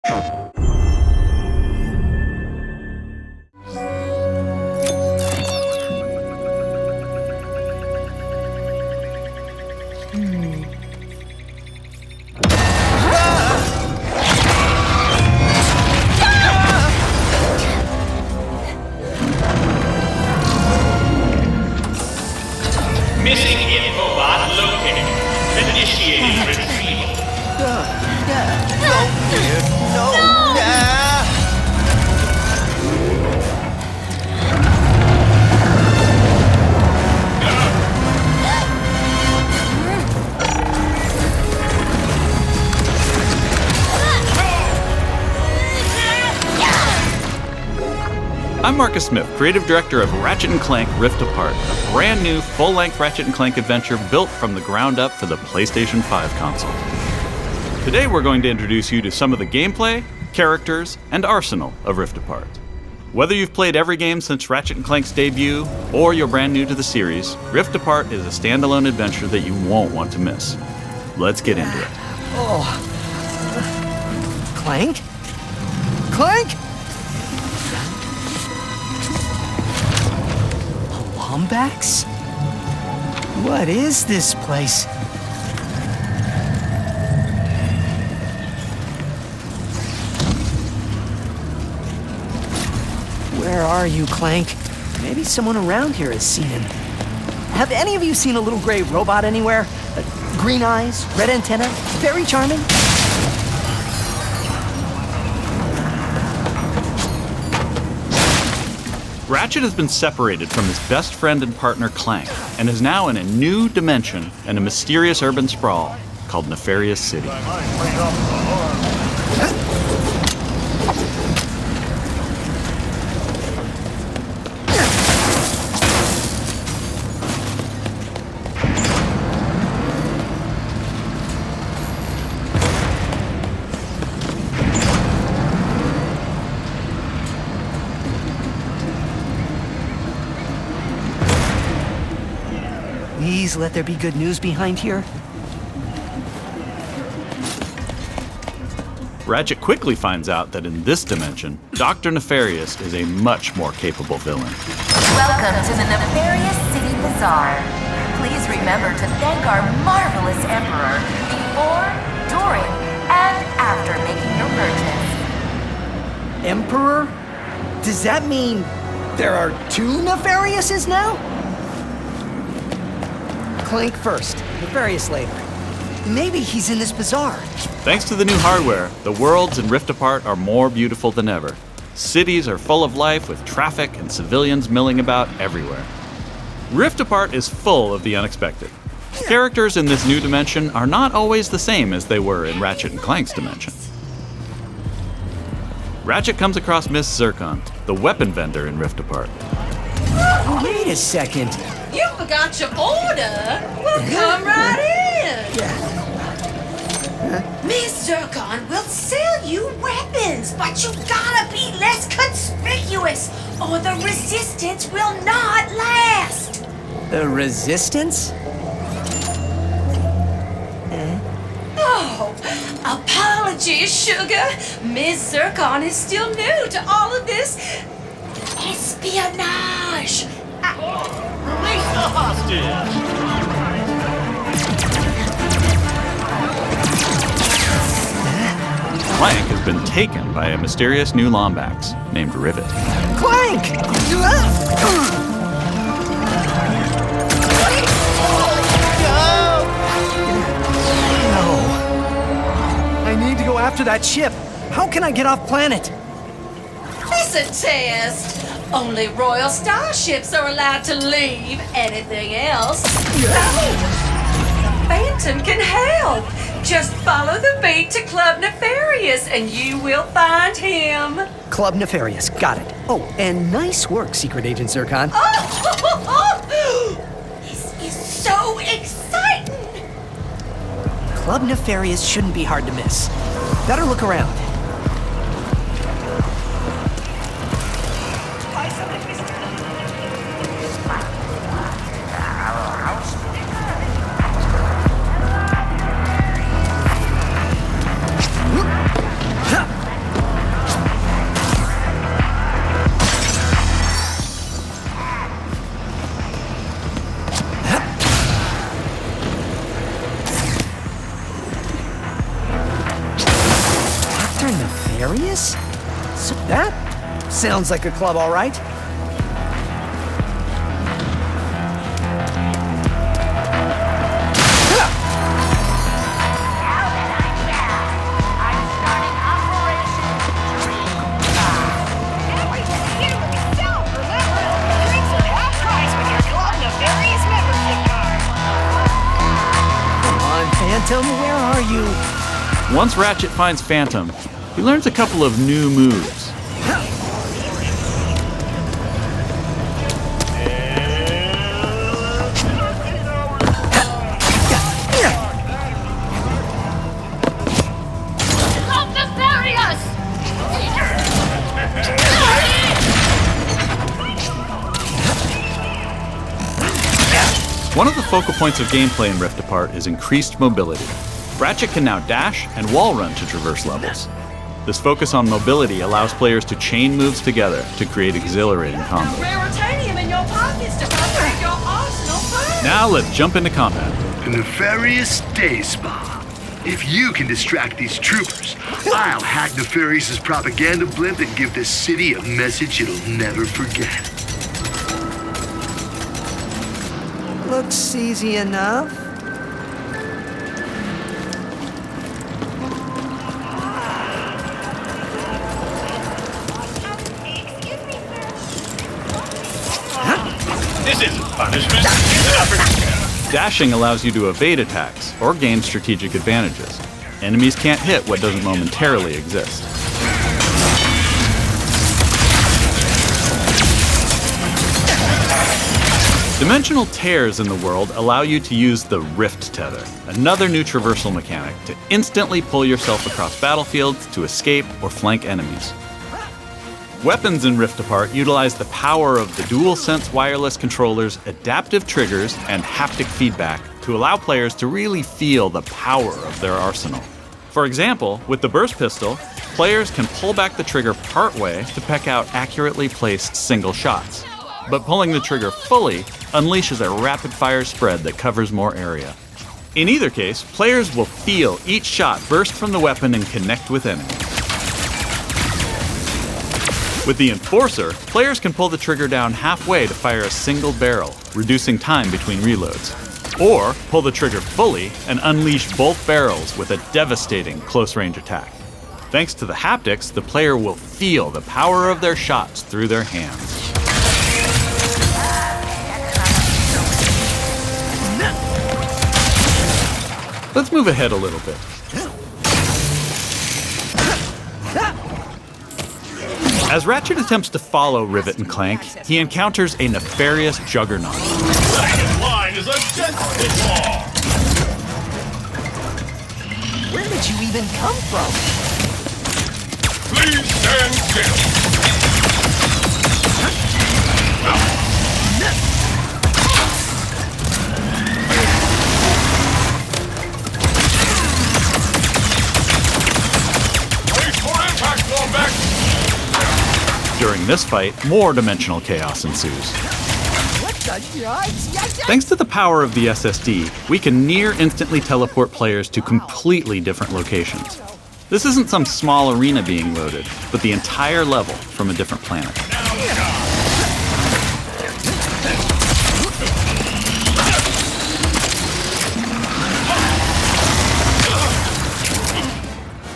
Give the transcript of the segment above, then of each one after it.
Missing infobot located. Initiating retrieval. I'm Marcus Smith, creative director of Ratchet Clank Rift Apart, a brand new full-length Ratchet Clank adventure built from the ground up for the PlayStation 5 console. Today we're going to introduce you to some of the gameplay, characters, and arsenal of Rift Apart. Whether you've played every game since Ratchet Clank's debut, or you're brand new to the series, Rift Apart is a standalone adventure that you won't want to miss. Let's get into it. Clank? Clank? Lombax? What is this place? Where are you, Clank? Maybe someone around here has seen him. Have any of you seen a little gray robot anywhere? Green eyes, red antenna, very charming. Ratchet has been separated from his best friend and partner Clank, and is now in a new dimension in a mysterious urban sprawl called Nefarious City. Please let there be good news behind here. Ratchet quickly finds out that in this dimension, Dr. Nefarious is a much more capable villain. Welcome to the Nefarious City Bazaar. Please remember to thank our marvelous Emperor before, during, and after making your purchase. Emperor? Does that mean there are two Nefariouses now? Clank first, Nefarious later. Maybe he's in this bazaar. Thanks to the new hardware, the worlds in Rift Apart are more beautiful than ever. Cities are full of life with traffic and civilians milling about everywhere. Rift Apart is full of the unexpected. Characters in this new dimension are not always the same as they were in Ratchet & Clank's dimension. Ratchet comes across Miss Zircon, the weapon vendor in Rift Apart. Wait a second. You forgot your order? Well, come right in. Miss Zircon will sell you weapons, but you gotta be less conspicuous, or the resistance will not last. The Resistance? Oh, apologies, sugar. Miss Zircon is still new to all of this espionage. Release the hostage! Clank has been taken by a mysterious new Lombax named Rivet. Clank! No. I need to go after that ship. How can I get off planet? It's a test. Only royal starships are allowed to leave. Anything else? Phantom can help. Just follow the beat to Club Nefarious and you will find him. Club Nefarious, got it. Oh, and nice work, Secret Agent Zircon. This is so exciting. Club Nefarious shouldn't be hard to miss. Better look around. Nefarious? So that sounds like a club, all right. Phantom, where are you? Once Ratchet finds Phantom, he learns a couple of new moves. One of the focal points of gameplay in Rift Apart is increased mobility. Ratchet can now dash and wall run to traverse levels. This focus on mobility allows players to chain moves together to create exhilarating combos. Now let's jump into combat. The Nefarious Day Spa. If you can distract these troopers, I'll hack Nefarious's propaganda blimp and give this city a message it'll never forget. Looks easy enough. This isn't punishment, it's an uppercut. Dashing allows you to evade attacks or gain strategic advantages. Enemies can't hit what doesn't momentarily exist. Dimensional tears in the world allow you to use the Rift Tether, another new traversal mechanic to instantly pull yourself across battlefields to escape or flank enemies. Weapons in Rift Apart utilize the power of the DualSense wireless controller's adaptive triggers and haptic feedback to allow players to really feel the power of their arsenal. For example, with the burst pistol, players can pull back the trigger partway to peck out accurately placed single shots. But pulling the trigger fully unleashes a rapid-fire spread that covers more area. In either case, players will feel each shot burst from the weapon and connect with enemies. With the Enforcer, players can pull the trigger down halfway to fire a single barrel, reducing time between reloads. Or pull the trigger fully and unleash both barrels with a devastating close-range attack. Thanks to the haptics, the player will feel the power of their shots through their hands. Let's move ahead a little bit. As Ratchet attempts to follow Rivet and Clank, he encounters a nefarious juggernaut. Second line is a density ball. Where did you even come from? Please stand still. Wait for impact, Wombat. During this fight, more dimensional chaos ensues. Thanks to the power of the SSD, we can near instantly teleport players to completely different locations. This isn't some small arena being loaded, but the entire level from a different planet.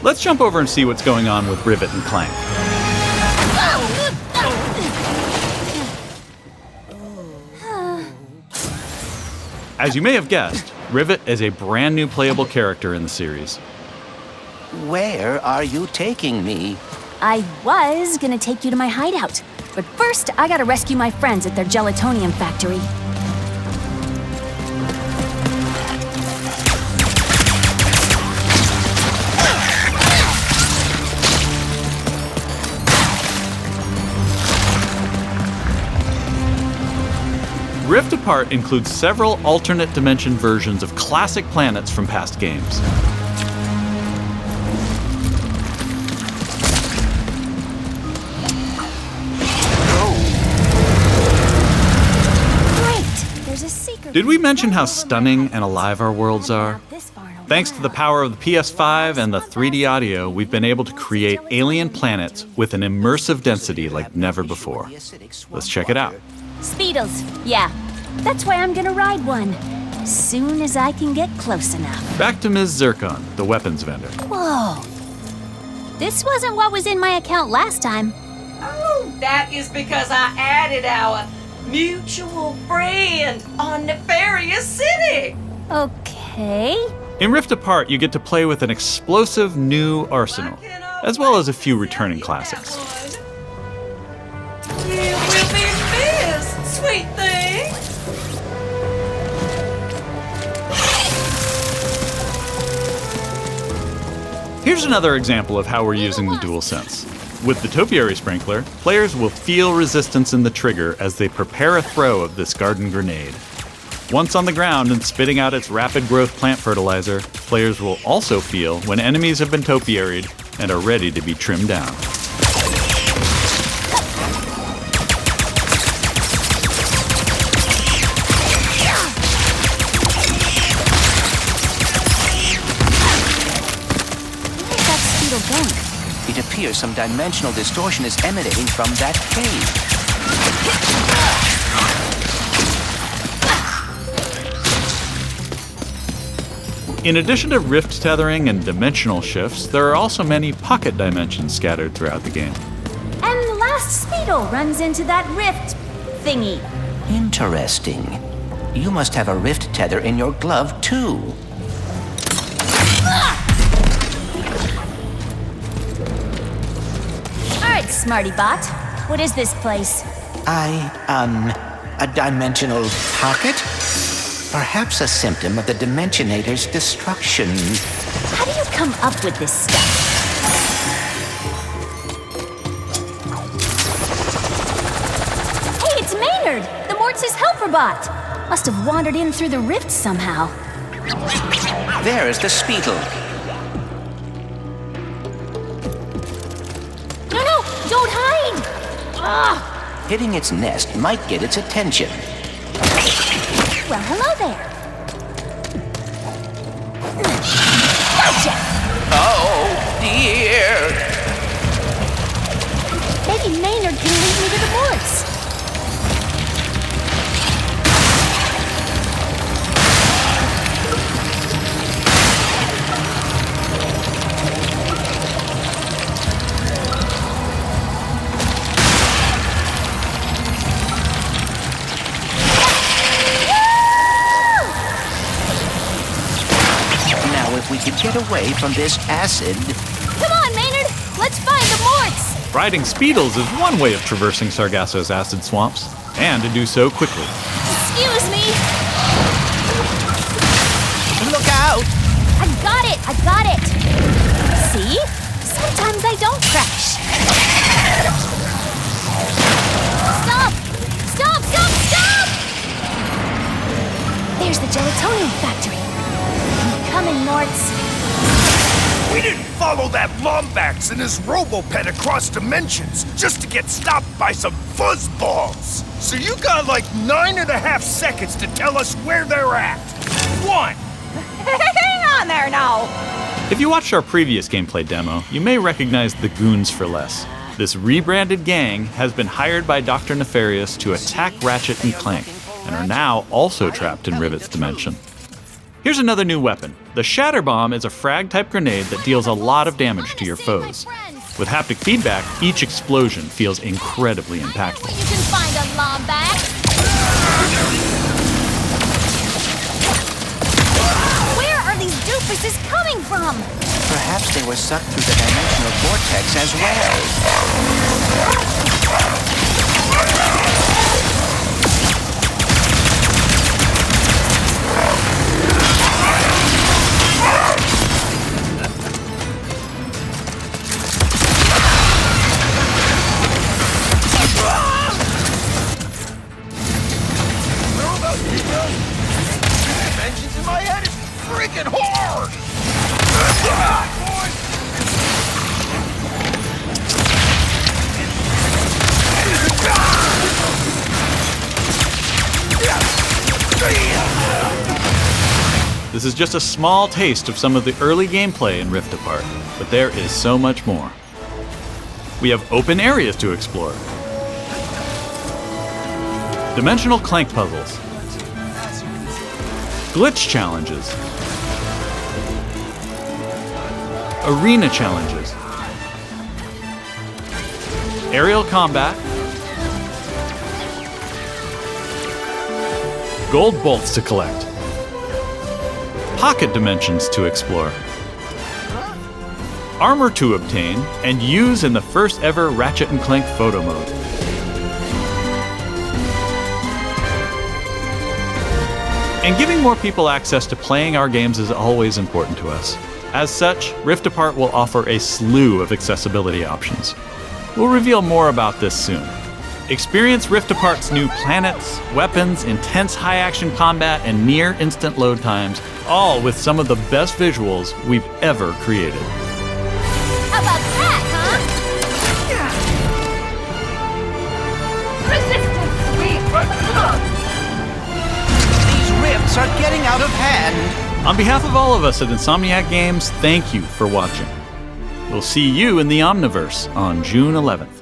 Let's jump over and see what's going on with Rivet and Clank. As you may have guessed, Rivet is a brand new playable character in the series. Where are you taking me? I was gonna take you to my hideout, but first I gotta rescue my friends at their gelatonium factory. Rift Apart includes several alternate dimension versions of classic planets from past games. Great! There's a secret. Did we mention how stunning and alive our worlds are? Thanks to the power of the PS5 and the 3D audio, we've been able to create alien planets with an immersive density like never before. Let's check it out. Speedles, yeah. That's why I'm gonna ride one. Soon as I can get close enough. Back to Ms. Zircon, the weapons vendor. Whoa. This wasn't what was in my account last time. Oh, that is because I added our mutual friend on Nefarious City. Okay. In Rift Apart, you get to play with an explosive new arsenal, as well as a few returning classics. You will be missed, sweet thing. Here's another example of how we're using the DualSense. With the Topiary Sprinkler, players will feel resistance in the trigger as they prepare a throw of this garden grenade. Once on the ground and spitting out its rapid growth plant fertilizer, players will also feel when enemies have been topiaried and are ready to be trimmed down. Where's that Speedle going? It appears some dimensional distortion is emanating from that cave. In addition to rift tethering and dimensional shifts, there are also many pocket dimensions scattered throughout the game. And the last Speedle runs into that rift thingy. Interesting. You must have a rift tether in your glove, too. All right, Smarty Bot. What is this place? A dimensional pocket? Perhaps a symptom of the Dimensionator's destruction. How do you come up with this stuff? Hey, it's Maynard, the Mortis helper bot. Must have wandered in through the rift somehow. There is the Speedle. No, don't hide! Ah! Hitting its nest might get its attention. Well, hello there. Gotcha! Oh, dear! Maybe Maynard can lead me to the Morts. We could get away from this acid. Come on, Maynard! Let's find the Morts! Riding Speedles is one way of traversing Sargasso's acid swamps, and to do so quickly. Excuse me! Look out! I got it! See? Sometimes I don't crash. Stop! There's the gelatonium factory. Coming, Morts. We didn't follow that Lombax and his Robopet across dimensions just to get stopped by some fuzzballs. So you got like 9.5 seconds to tell us where they're at. 1. Hang on there now. If you watched our previous gameplay demo, you may recognize the Goons for Less. This rebranded gang has been hired by Dr. Nefarious to attack Ratchet and Clank, and are now also trapped in Rivet's dimension. Here's another new weapon. The Shatter Bomb is a frag-type grenade that deals a lot of damage to your foes. With haptic feedback, each explosion feels incredibly impactful. You can find a Lombax. Where are these doofuses coming from? Perhaps they were sucked through the dimensional vortex as well. Dimensions in my head is freaking hard! This is just a small taste of some of the early gameplay in Rift Apart, but there is so much more. We have open areas to explore, dimensional Clank puzzles, glitch challenges, arena challenges, aerial combat, gold bolts to collect, pocket dimensions to explore, armor to obtain and use in the first ever Ratchet & Clank photo mode. And giving more people access to playing our games is always important to us. As such, Rift Apart will offer a slew of accessibility options. We'll reveal more about this soon. Experience Rift Apart's new planets, weapons, intense high-action combat, and near-instant load times, all with some of the best visuals we've ever created. How about that, huh? Resistance sweep! These rifts are getting out of hand. On behalf of all of us at Insomniac Games, thank you for watching. We'll see you in the Omniverse on June 11th.